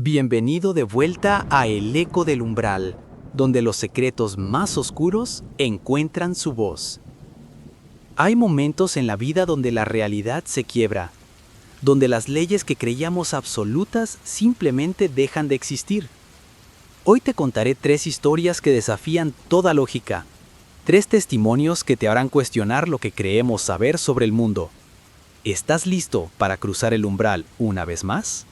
Bienvenido de vuelta a El Eco del Umbral, donde los secretos más oscuros encuentran su voz. Hay momentos en la vida donde la realidad se quiebra, donde las leyes que creíamos absolutas simplemente dejan de existir. Hoy te contaré 3 historias que desafían toda lógica, 3 testimonios que te harán cuestionar lo que creemos saber sobre el mundo. ¿Estás listo para cruzar el umbral una vez más?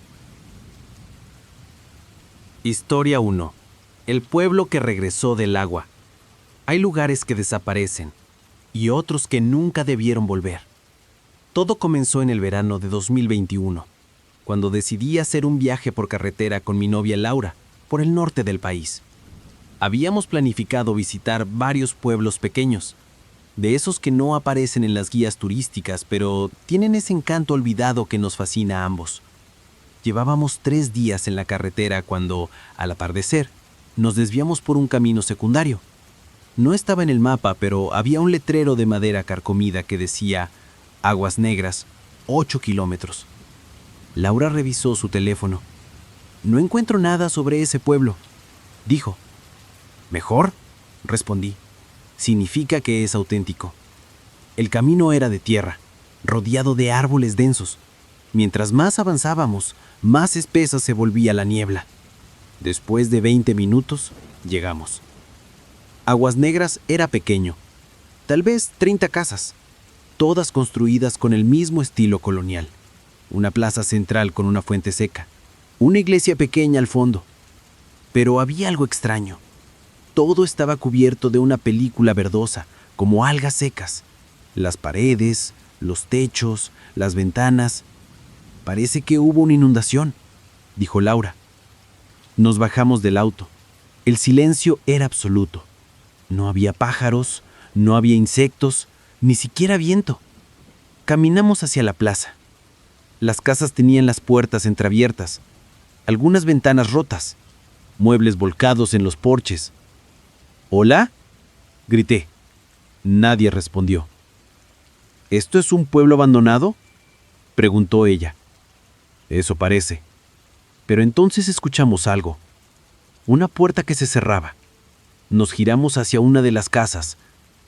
Historia 1. El pueblo que regresó del agua. Hay lugares que desaparecen y otros que nunca debieron volver. Todo comenzó en el verano de 2021, cuando decidí hacer un viaje por carretera con mi novia Laura, por el norte del país. Habíamos planificado visitar varios pueblos pequeños, de esos que no aparecen en las guías turísticas, pero tienen ese encanto olvidado que nos fascina a ambos. Llevábamos 3 días en la carretera cuando, al atardecer, nos desviamos por un camino secundario. No estaba en el mapa, pero había un letrero de madera carcomida que decía Aguas Negras, 8 kilómetros. Laura revisó su teléfono. No encuentro nada sobre ese pueblo, dijo. ¿Mejor?, respondí. Significa que es auténtico. El camino era de tierra, rodeado de árboles densos. Mientras más avanzábamos, más espesa se volvía la niebla. Después de 20 minutos, llegamos. Aguas Negras era pequeño, tal vez 30 casas, todas construidas con el mismo estilo colonial. Una plaza central con una fuente seca, una iglesia pequeña al fondo. Pero había algo extraño. Todo estaba cubierto de una película verdosa, como algas secas. Las paredes, los techos, las ventanas. Parece que hubo una inundación, dijo Laura. Nos bajamos del auto. El silencio era absoluto. No había pájaros, no había insectos, ni siquiera viento. Caminamos hacia la plaza. Las casas tenían las puertas entreabiertas, algunas ventanas rotas, muebles volcados en los porches. ¿Hola?, grité. Nadie respondió. ¿Esto es un pueblo abandonado?, preguntó ella. Eso parece. Pero entonces escuchamos algo. Una puerta que se cerraba. Nos giramos hacia una de las casas.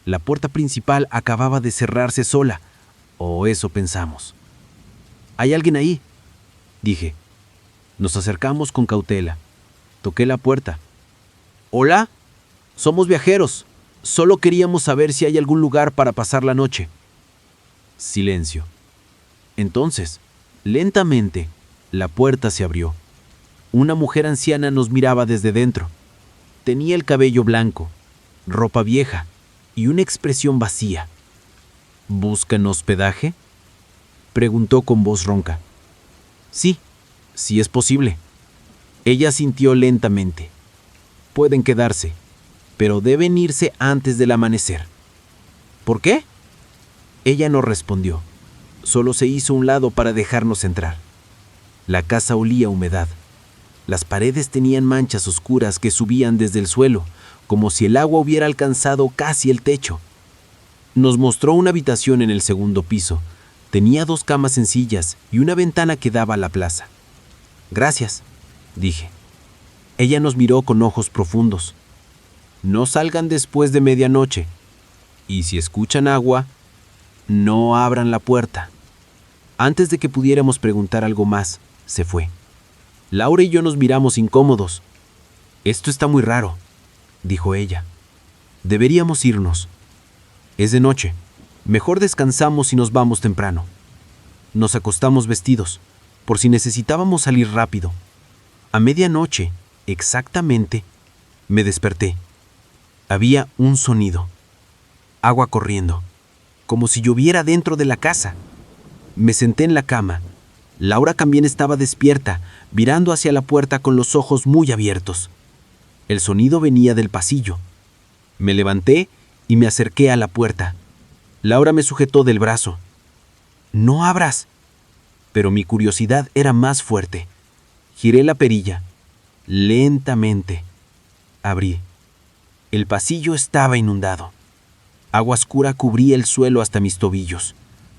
La puerta principal acababa de cerrarse sola, o eso pensamos. «¿Hay alguien ahí?», dije. Nos acercamos con cautela. Toqué la puerta. «Hola, somos viajeros. Solo queríamos saber si hay algún lugar para pasar la noche». Silencio. Entonces, lentamente, la puerta se abrió. Una mujer anciana nos miraba desde dentro. Tenía el cabello blanco, ropa vieja y una expresión vacía. «¿Buscan hospedaje?», preguntó con voz ronca. «Sí, si es posible». Ella asintió lentamente. «Pueden quedarse, pero deben irse antes del amanecer». «¿Por qué?». Ella no respondió. Solo se hizo a un lado para dejarnos entrar. La casa olía a humedad. Las paredes tenían manchas oscuras que subían desde el suelo, como si el agua hubiera alcanzado casi el techo. Nos mostró una habitación en el segundo piso. Tenía 2 camas sencillas y una ventana que daba a la plaza. «Gracias», dije. Ella nos miró con ojos profundos. «No salgan después de medianoche. Y si escuchan agua, no abran la puerta». Antes de que pudiéramos preguntar algo más, se fue. Laura y yo nos miramos incómodos. «Esto está muy raro», dijo ella. «Deberíamos irnos. Es de noche. Mejor descansamos y nos vamos temprano». Nos acostamos vestidos, por si necesitábamos salir rápido. A medianoche, exactamente, me desperté. Había un sonido. Agua corriendo, como si lloviera dentro de la casa. Me senté en la cama. Laura también estaba despierta, mirando hacia la puerta con los ojos muy abiertos. El sonido venía del pasillo. Me levanté y me acerqué a la puerta. Laura me sujetó del brazo. «No abras». Pero mi curiosidad era más fuerte. Giré la perilla. Lentamente. Abrí. El pasillo estaba inundado. Agua oscura cubría el suelo hasta mis tobillos.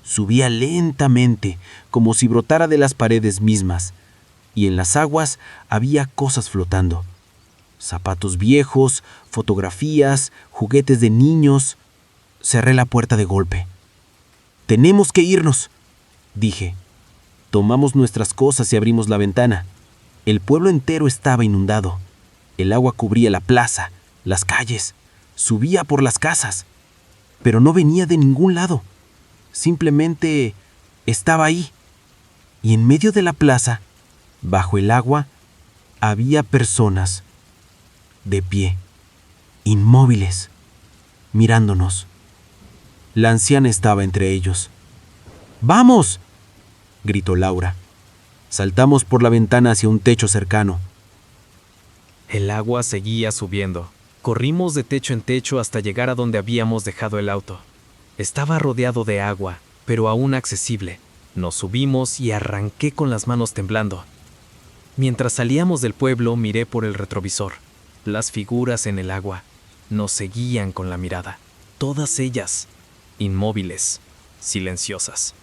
Subía lentamente, como si brotara de las paredes mismas. y en las aguas había cosas flotando. Zapatos viejos, fotografías, juguetes de niños. Cerré la puerta de golpe. «Tenemos que irnos», dije. Tomamos nuestras cosas y abrimos la ventana. El pueblo entero estaba inundado. El agua cubría la plaza, las calles, subía por las casas, pero no venía de ningún lado. Simplemente estaba ahí. Y en medio de la plaza, bajo el agua, había personas de pie, inmóviles, mirándonos. La anciana estaba entre ellos. «¡Vamos!», gritó Laura. Saltamos por la ventana hacia un techo cercano. El agua seguía subiendo. Corrimos de techo en techo hasta llegar a donde habíamos dejado el auto. Estaba rodeado de agua, pero aún accesible. Nos subimos y arranqué con las manos temblando. Mientras salíamos del pueblo, miré por el retrovisor. Las figuras en el agua nos seguían con la mirada. Todas ellas, inmóviles, silenciosas.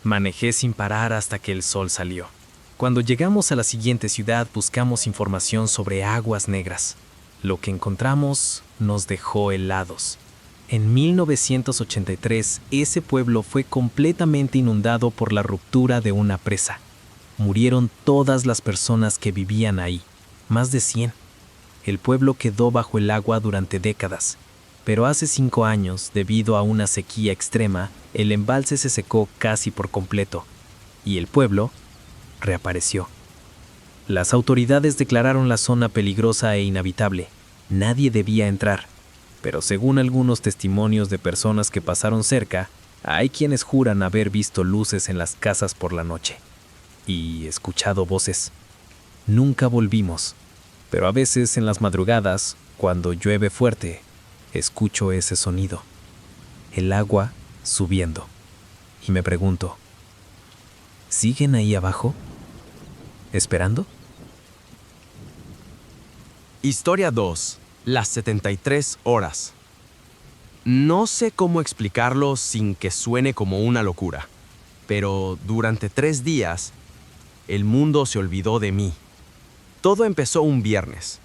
Manejé sin parar hasta que el sol salió. Cuando llegamos a la siguiente ciudad, buscamos información sobre aguas negras. Lo que encontramos nos dejó helados. En 1983, ese pueblo fue completamente inundado por la ruptura de una presa. Murieron todas las personas que vivían ahí, más de 100. El pueblo quedó bajo el agua durante décadas, pero hace 5 años, debido a una sequía extrema, el embalse se secó casi por completo, y el pueblo reapareció. Las autoridades declararon la zona peligrosa e inhabitable. Nadie debía entrar, pero según algunos testimonios de personas que pasaron cerca, hay quienes juran haber visto luces en las casas por la noche y escuchado voces. Nunca volvimos, pero a veces en las madrugadas, cuando llueve fuerte, escucho ese sonido, el agua subiendo, y me pregunto, ¿siguen ahí abajo? ¿Esperando? Historia 2. Las 73 horas. No sé cómo explicarlo sin que suene como una locura, pero durante 3 días, el mundo se olvidó de mí. Todo empezó un viernes.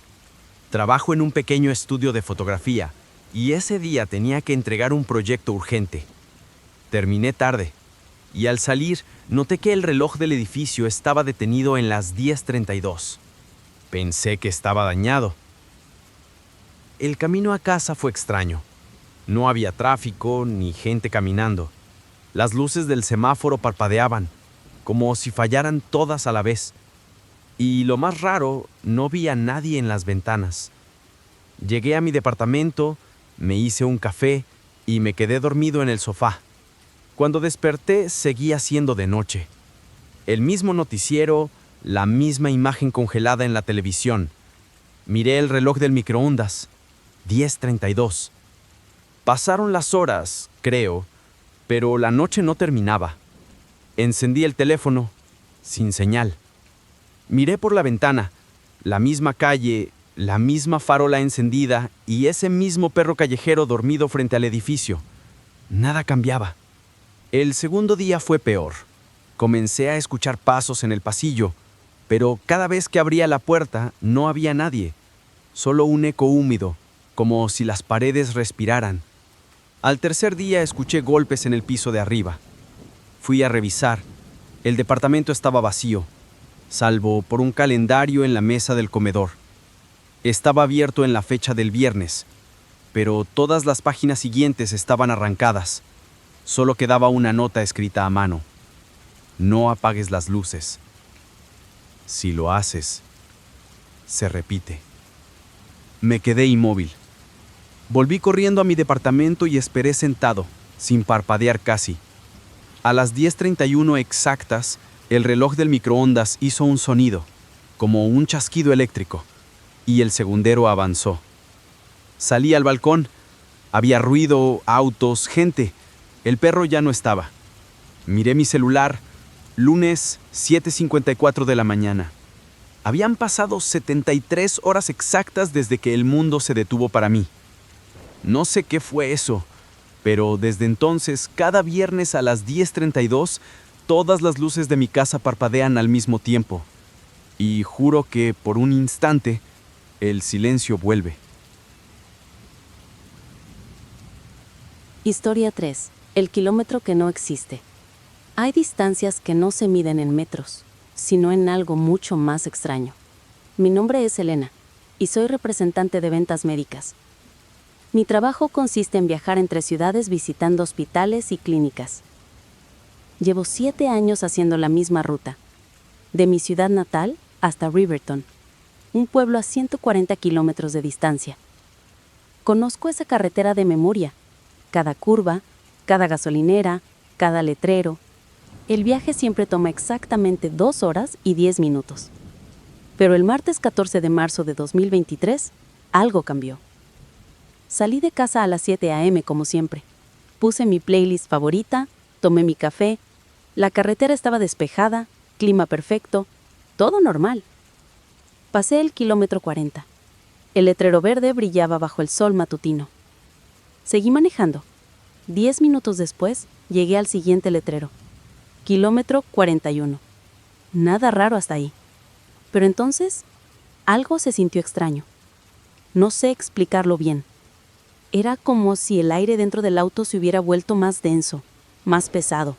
Trabajo en un pequeño estudio de fotografía y ese día tenía que entregar un proyecto urgente. Terminé tarde y al salir noté que el reloj del edificio estaba detenido en las 10:32. Pensé que estaba dañado. El camino a casa fue extraño. No había tráfico ni gente caminando. Las luces del semáforo parpadeaban, como si fallaran todas a la vez. Y lo más raro, no vi a nadie en las ventanas. Llegué a mi departamento, me hice un café y me quedé dormido en el sofá. Cuando desperté, seguía siendo de noche. El mismo noticiero, la misma imagen congelada en la televisión. Miré el reloj del microondas. 10:32. Pasaron las horas, creo, pero la noche no terminaba. Encendí el teléfono, sin señal. Miré por la ventana, la misma calle, la misma farola encendida y ese mismo perro callejero dormido frente al edificio. Nada cambiaba. El segundo día fue peor. Comencé a escuchar pasos en el pasillo, pero cada vez que abría la puerta no había nadie, solo un eco húmedo, como si las paredes respiraran. Al tercer día escuché golpes en el piso de arriba. Fui a revisar. El departamento estaba vacío, salvo por un calendario en la mesa del comedor. Estaba abierto en la fecha del viernes, pero todas las páginas siguientes estaban arrancadas. Solo quedaba una nota escrita a mano. No apagues las luces. Si lo haces, se repite. Me quedé inmóvil. Volví corriendo a mi departamento y esperé sentado, sin parpadear casi. A las 10:31 exactas, el reloj del microondas hizo un sonido, como un chasquido eléctrico, y el segundero avanzó. Salí al balcón. Había ruido, autos, gente. El perro ya no estaba. Miré mi celular. Lunes, 7:54 de la mañana. Habían pasado 73 horas exactas desde que el mundo se detuvo para mí. No sé qué fue eso, pero desde entonces, cada viernes a las 10:32, todas las luces de mi casa parpadean al mismo tiempo. y juro que por un instante el silencio vuelve. Historia 3. El kilómetro que no existe. Hay distancias que no se miden en metros, sino en algo mucho más extraño. Mi nombre es Elena y soy representante de ventas médicas. Mi trabajo consiste en viajar entre ciudades visitando hospitales y clínicas. Llevo 7 años haciendo la misma ruta, de mi ciudad natal hasta Riverton, un pueblo a 140 kilómetros de distancia. Conozco esa carretera de memoria, cada curva, cada gasolinera, cada letrero. El viaje siempre toma exactamente 2 horas y 10 minutos. Pero el martes 14 de marzo de 2023, algo cambió. Salí de casa a las 7 a.m. como siempre. Puse mi playlist favorita, tomé mi café. La carretera estaba despejada, clima perfecto, todo normal. Pasé el kilómetro 40. El letrero verde brillaba bajo el sol matutino. Seguí manejando. 10 minutos después, llegué al siguiente letrero. Kilómetro 41. Nada raro hasta ahí. Pero entonces, algo se sintió extraño. No sé explicarlo bien. Era como si el aire dentro del auto se hubiera vuelto más denso, más pesado.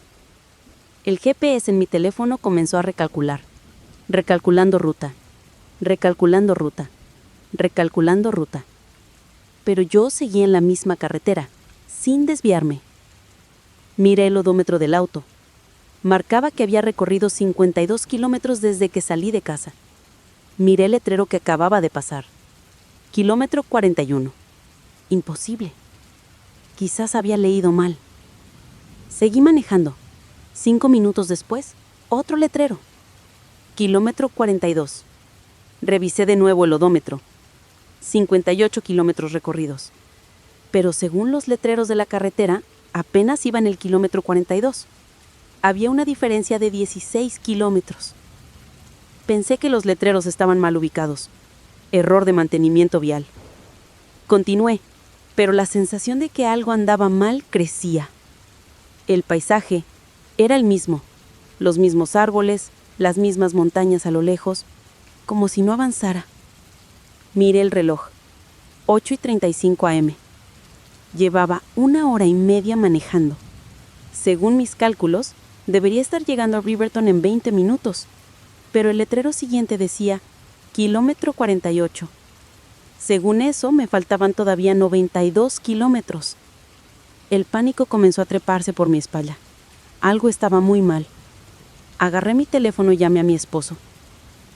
El GPS en mi teléfono comenzó a recalcular. Recalculando ruta. Recalculando ruta. Recalculando ruta. Pero yo seguí en la misma carretera, sin desviarme. Miré el odómetro del auto. Marcaba que había recorrido 52 kilómetros desde que salí de casa. Miré el letrero que acababa de pasar. Kilómetro 41. Imposible. Quizás había leído mal. Seguí manejando. 5 minutos después, otro letrero. Kilómetro 42. Revisé de nuevo el odómetro. 58 kilómetros recorridos. Pero según los letreros de la carretera, apenas iba en el kilómetro 42. Había una diferencia de 16 kilómetros. Pensé que los letreros estaban mal ubicados. Error de mantenimiento vial. Continué, pero la sensación de que algo andaba mal crecía. El paisaje era el mismo. Los mismos árboles, las mismas montañas a lo lejos, como si no avanzara. Miré el reloj. 8:35 a.m. Llevaba 1 hora y media manejando. Según mis cálculos, debería estar llegando a Riverton en 20 minutos, pero el letrero siguiente decía kilómetro 48. Según eso, me faltaban todavía 92 kilómetros. El pánico comenzó a treparse por mi espalda. Algo estaba muy mal. Agarré mi teléfono y llamé a mi esposo.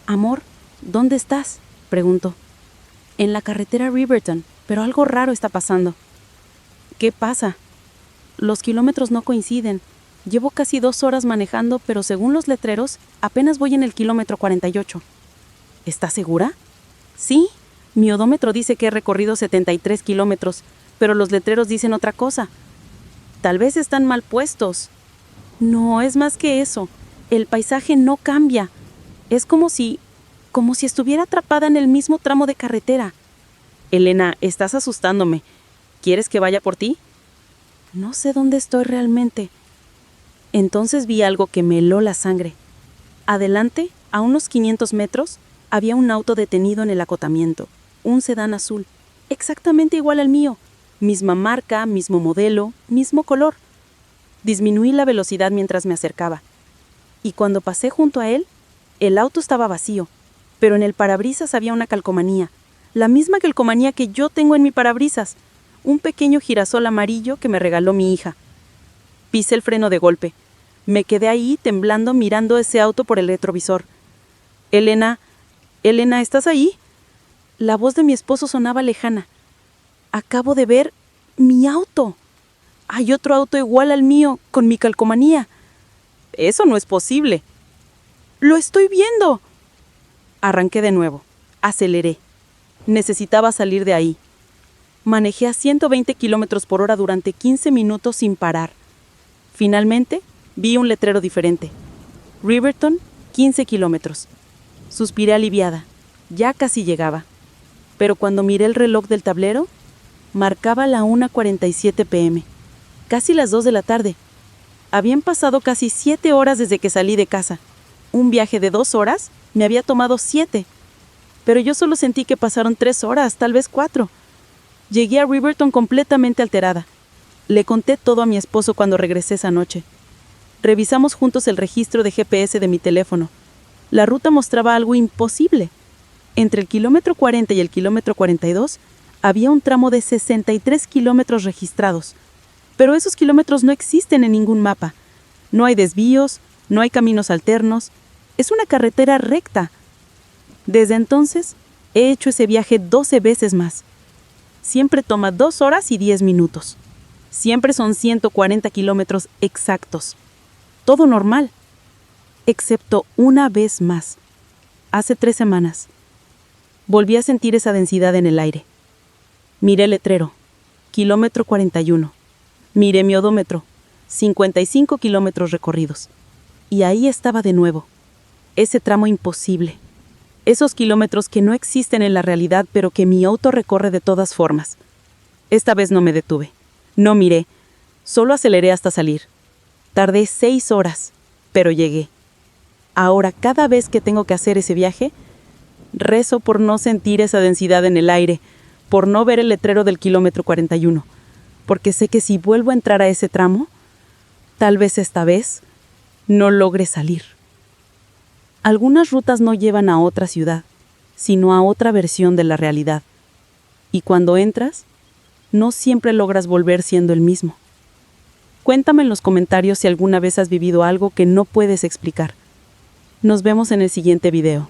«Amor, ¿dónde estás?», preguntó. «En la carretera Riverton, pero algo raro está pasando». «¿Qué pasa?». «Los kilómetros no coinciden. Llevo casi 2 horas manejando, pero según los letreros, apenas voy en el kilómetro 48». «¿Estás segura?». «Sí, mi odómetro dice que he recorrido 73 kilómetros, pero los letreros dicen otra cosa». «Tal vez están mal puestos». «No, es más que eso. El paisaje no cambia. Es como si estuviera atrapada en el mismo tramo de carretera». «Elena, estás asustándome. ¿Quieres que vaya por ti?». «No sé dónde estoy realmente». Entonces vi algo que me heló la sangre. Adelante, a unos 500 metros, había un auto detenido en el acotamiento, un sedán azul, exactamente igual al mío, misma marca, mismo modelo, mismo color. Disminuí la velocidad mientras me acercaba, y cuando pasé junto a él, el auto estaba vacío, pero en el parabrisas había una calcomanía, la misma calcomanía que yo tengo en mi parabrisas, un pequeño girasol amarillo que me regaló mi hija. Pisé el freno de golpe. Me quedé ahí temblando mirando ese auto por el retrovisor. «Elena, ¿estás ahí?». La voz de mi esposo sonaba lejana. «Acabo de ver mi auto. Hay otro auto igual al mío, con mi calcomanía». «Eso no es posible». «¡Lo estoy viendo!». Arranqué de nuevo. Aceleré. Necesitaba salir de ahí. Manejé a 120 kilómetros por hora durante 15 minutos sin parar. Finalmente, vi un letrero diferente. Riverton, 15 kilómetros. Suspiré aliviada. Ya casi llegaba. Pero cuando miré el reloj del tablero, marcaba la 1:47 p.m. Casi las 2 de la tarde. Habían pasado casi 7 horas desde que salí de casa. Un viaje de 2 horas me había tomado 7, pero yo solo sentí que pasaron 3 horas, tal vez 4. Llegué a Riverton completamente alterada. Le conté todo a mi esposo cuando regresé esa noche. Revisamos juntos el registro de GPS de mi teléfono. La ruta mostraba algo imposible. Entre el kilómetro 40 y el kilómetro 42 había un tramo de 63 kilómetros registrados. Pero esos kilómetros no existen en ningún mapa. No hay desvíos, no hay caminos alternos. Es una carretera recta. Desde entonces, he hecho ese viaje 12 veces más. Siempre toma 2 horas y 10 minutos. Siempre son 140 kilómetros exactos. Todo normal. Excepto una vez más. Hace 3 semanas. Volví a sentir esa densidad en el aire. Miré el letrero. Kilómetro 41. Miré mi odómetro. 55 kilómetros recorridos. Y ahí estaba de nuevo. Ese tramo imposible. Esos kilómetros que no existen en la realidad, pero que mi auto recorre de todas formas. Esta vez no me detuve. No miré. Solo aceleré hasta salir. Tardé 6 horas, pero llegué. Ahora, cada vez que tengo que hacer ese viaje, rezo por no sentir esa densidad en el aire, por no ver el letrero del kilómetro 41, porque sé que si vuelvo a entrar a ese tramo, tal vez esta vez no logre salir. Algunas rutas no llevan a otra ciudad, sino a otra versión de la realidad. Y cuando entras, no siempre logras volver siendo el mismo. Cuéntame en los comentarios si alguna vez has vivido algo que no puedes explicar. Nos vemos en el siguiente video.